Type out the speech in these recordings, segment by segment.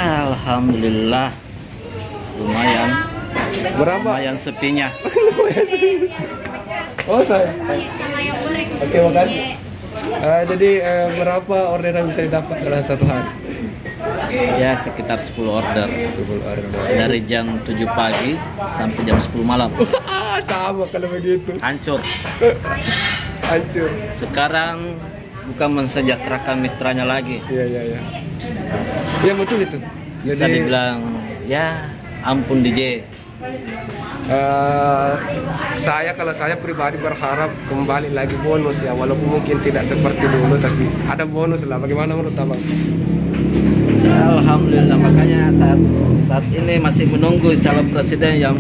Alhamdulillah lumayan. Berapa? Lumayan sepinya. Oh saya. Oke makan. Jadi berapa orderan bisa didapat dalam satu hari? Ya sekitar 10 order 10 order. dari jam 7 pagi sampai jam 10 malam. Sama kalau begitu. Hancur. Hancur. Sekarang bukan mensejahterakan mitranya lagi. Iya. Iya betul itu. Bisa dibilang ya ampun DJ. Kalau saya pribadi berharap kembali lagi bonus ya, walaupun mungkin tidak seperti dulu tapi ada bonus lah. Bagaimana menurut abang? Alhamdulillah, makanya saat ini masih menunggu calon presiden yang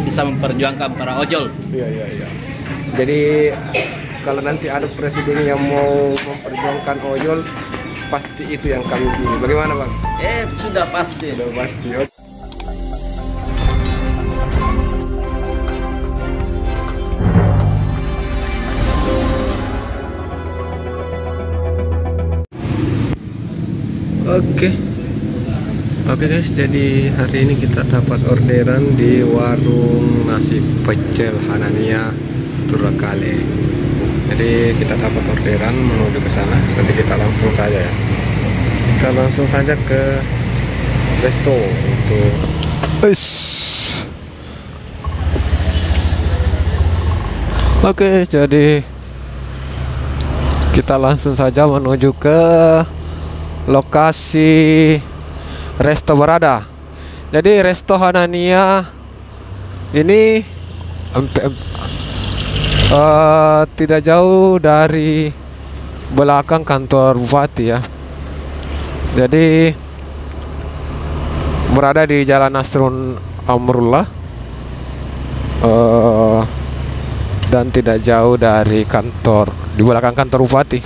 bisa memperjuangkan para ojol. Iya. Jadi kalau nanti ada presiden yang mau memperjuangkan ojol, pasti itu yang kami pilih. Bagaimana bang? Sudah pasti. Sudah pasti. Oke guys, jadi hari ini kita dapat orderan di warung nasi pecel Hanania Turakale. Jadi kita dapat orderan menuju ke sana. Nanti kita langsung saja ya. Kita langsung saja ke resto untuk Oke, jadi kita langsung saja menuju ke lokasi resto berada. Jadi resto Hanania ini tidak jauh dari belakang kantor bupati ya. Jadi berada di Jalan Nasrun Amrullah dan tidak jauh dari kantor, di belakang kantor bupati.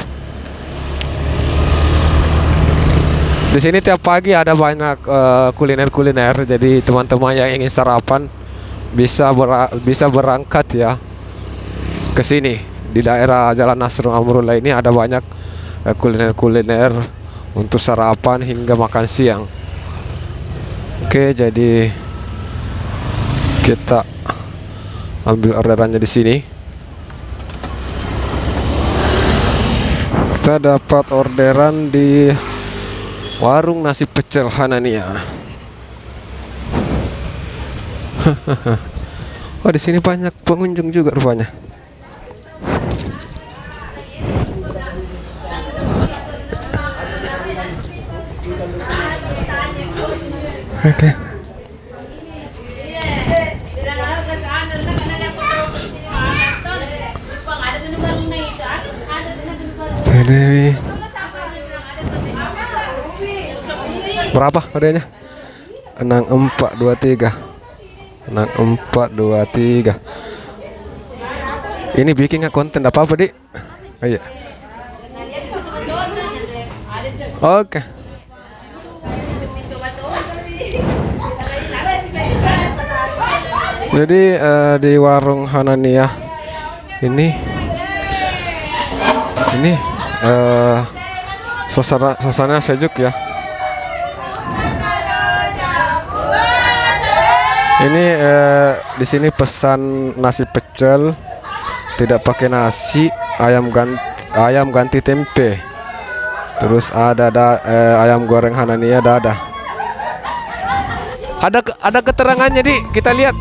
Di sini tiap pagi ada banyak kuliner-kuliner, jadi teman-teman yang ingin sarapan bisa berangkat ya ke sini. Di daerah Jalan Nasrul Amrullah ini ada banyak kuliner-kuliner untuk sarapan hingga makan siang. Oke, jadi kita ambil orderannya di sini. Kita dapat orderan di warung nasi pecel Hanania. Wah, di sini banyak pengunjung juga rupanya. Oke. Jadi berapa harganya? 6423. 6423. Ini bikin konten apa Dik? Oh iya. Oke. Jadi di warung Hanania ini suasana sejuk ya. Ini di sini pesan nasi pecel, tidak pakai nasi, ayam ganti tempe. Terus ada ayam goreng Hanania dada. Ada keterangannya kita lihat.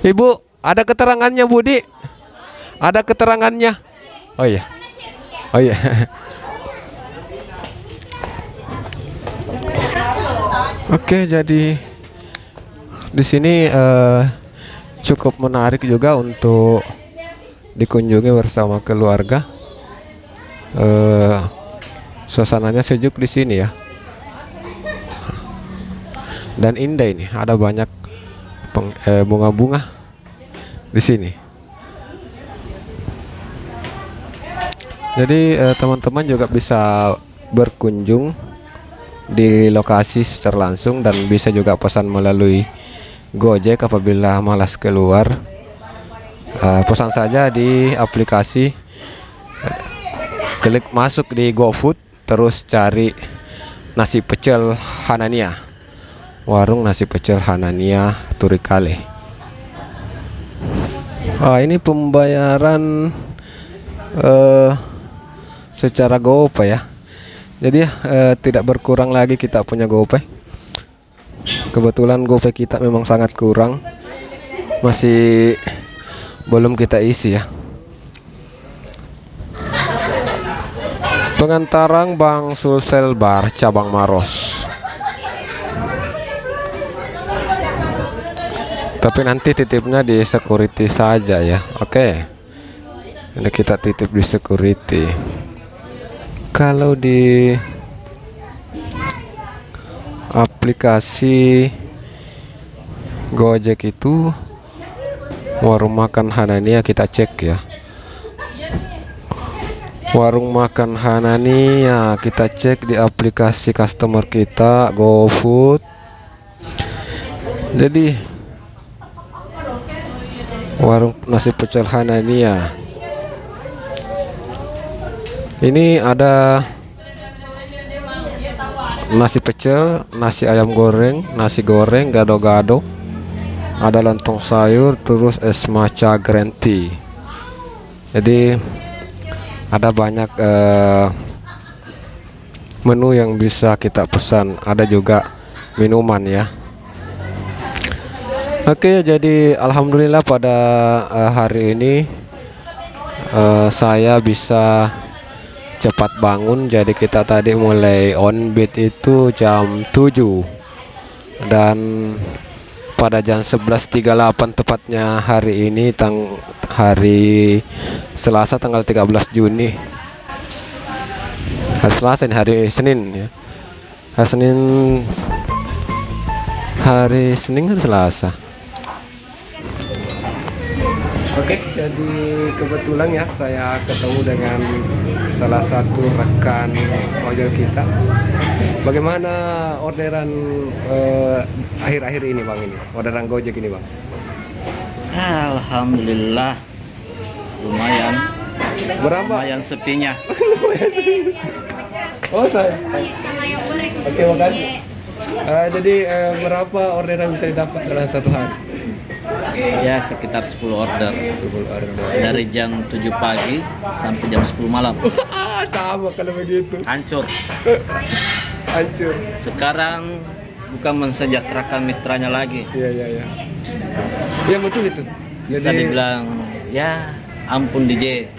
Ibu, ada keterangannya Budi? Ada keterangannya? Oh iya. Oke, jadi di sini cukup menarik juga untuk dikunjungi bersama keluarga. Suasananya sejuk di sini ya, dan indah ini. Ada banyak bunga-bunga di sini. Jadi teman-teman juga bisa berkunjung di lokasi secara langsung dan bisa juga pesan melalui Gojek apabila malas keluar. Pesan saja di aplikasi klik masuk di GoFood, terus cari nasi pecel Hanania, warung nasi pecel Hanania Turikale. Ini pembayaran secara GoPay ya. Jadi tidak berkurang lagi kita punya GoPay. Kebetulan GoPay kita memang sangat kurang, masih belum kita isi ya. Pengantaran Bang Sulsel Bar cabang Maros. Tapi nanti titipnya di security saja ya. Oke. Ini kita titip di security. Kalau di aplikasi Gojek itu warung makan Hanania, kita cek ya. Warung makan Hanania kita cek di aplikasi customer kita GoFood. Jadi warung nasi pecel Hanania ini ada nasi pecel, nasi ayam goreng, nasi goreng, gado-gado, ada lontong sayur, terus es matcha green tea. Jadi ada banyak menu yang bisa kita pesan, ada juga minuman ya. Oke, jadi alhamdulillah pada hari ini saya bisa cepat bangun. Jadi kita tadi mulai on beat itu jam 7 dan pada jam 11.38 tepatnya hari ini hari Selasa tanggal 13 Juni. Hari Selasa ini, hari Senin ya. Hari Senin kan Selasa. Oke, jadi kebetulan ya saya ketemu dengan salah satu rekan ojol kita. Bagaimana orderan akhir-akhir ini Bang, ini orderan Gojek ini Bang? Alhamdulillah lumayan. Berapa? Lumayan sepinya. Oh saya. Oke, makasih. Jadi berapa orderan bisa didapat dalam satu hari? Ya sekitar 10 order. 10 order. Dari jam 7 pagi sampai jam 10 malam. Sama kalau begitu. Hancur. Hancur. Sekarang bukan mensejahterakan mitranya lagi. Iya. Ya betul itu. Bisa dibilang ya ampun DJ.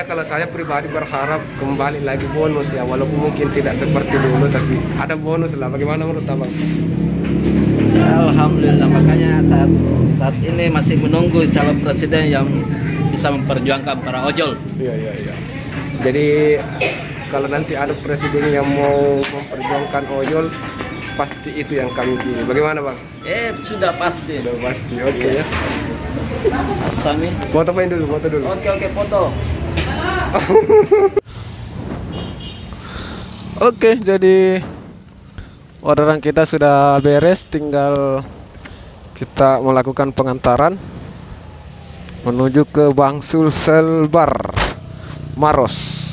Kalau saya pribadi berharap kembali lagi bonus ya, walaupun mungkin tidak seperti dulu, tapi ada bonus lah. Bagaimana menurut Abang? Alhamdulillah, makanya saat ini masih menunggu calon presiden yang bisa memperjuangkan para ojol. Iya. Jadi kalau nanti ada presiden yang mau memperjuangkan ojol, pasti itu yang kami pilih. Bagaimana Bang? Sudah pasti. Sudah pasti. Oke ya. Asami. Foto dulu. Oke, foto. Oke, jadi orderan kita sudah beres, tinggal kita melakukan pengantaran menuju ke Bang Sulsel Bar Maros.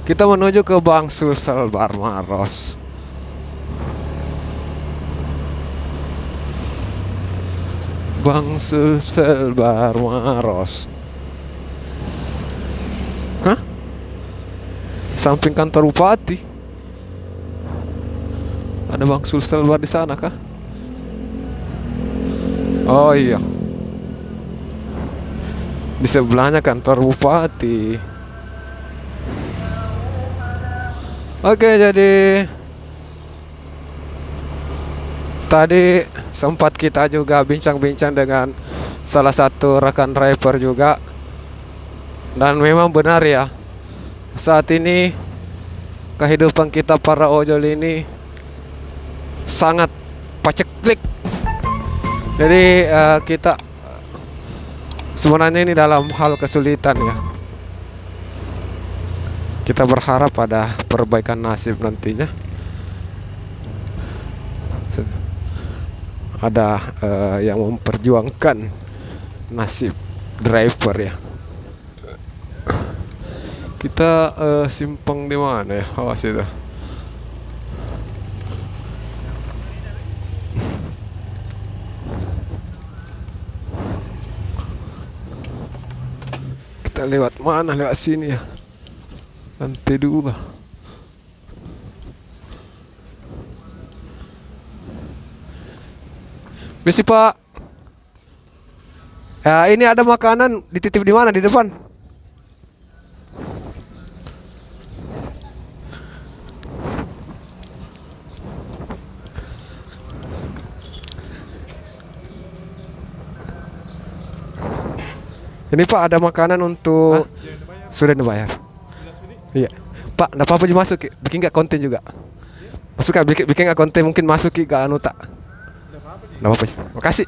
Kita menuju ke Bang Sulsel Bar Maros. Bang Sulsel Bar Maros. Hah? Samping kantor bupati. Ada Bang Sulsel Bar di sana kah? Oh iya. Di sebelahnya kantor bupati. Oke, jadi tadi sempat kita juga bincang-bincang dengan salah satu rekan driver juga, dan memang benar ya, saat ini kehidupan kita para ojol ini sangat paceklik. Jadi kita sebenarnya ini dalam hal kesulitan ya. Kita berharap ada perbaikan nasib nantinya. Ada yang memperjuangkan nasib driver ya. Kita simpang di mana ya? Awas itu. Kita lewat mana? Lewat sini ya. Lantai 2. Misi Pak. Ya, ini ada makanan dititip di mana? Di depan. Ini Pak, ada makanan untuk sudah dibayar. Iya. Pak, enggak apa-apa masuk, bikin enggak konten juga. Masuk kan bikin enggak konten mungkin masuk ke anu tak. Enggak apa-apa. Makasih.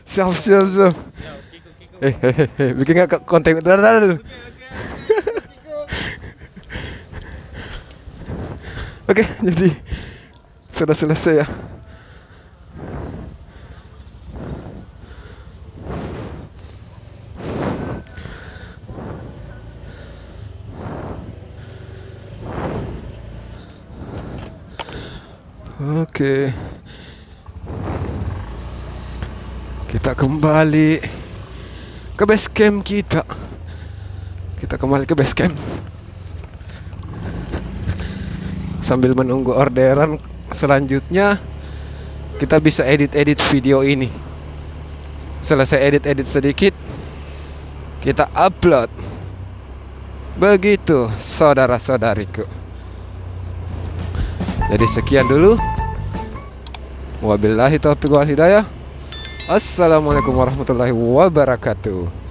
Siap. Bikin enggak konten. Oke, jadi sudah selesai ya. Oke. Kita kembali ke base camp kita. Kita kembali ke base camp. Sambil menunggu orderan selanjutnya, kita bisa edit-edit video ini. Selesai edit-edit sedikit, kita upload. Begitu saudara-saudariku. Jadi sekian dulu. Wabillahi taufiq wal hidayah. Assalamualaikum warahmatullahi wabarakatuh.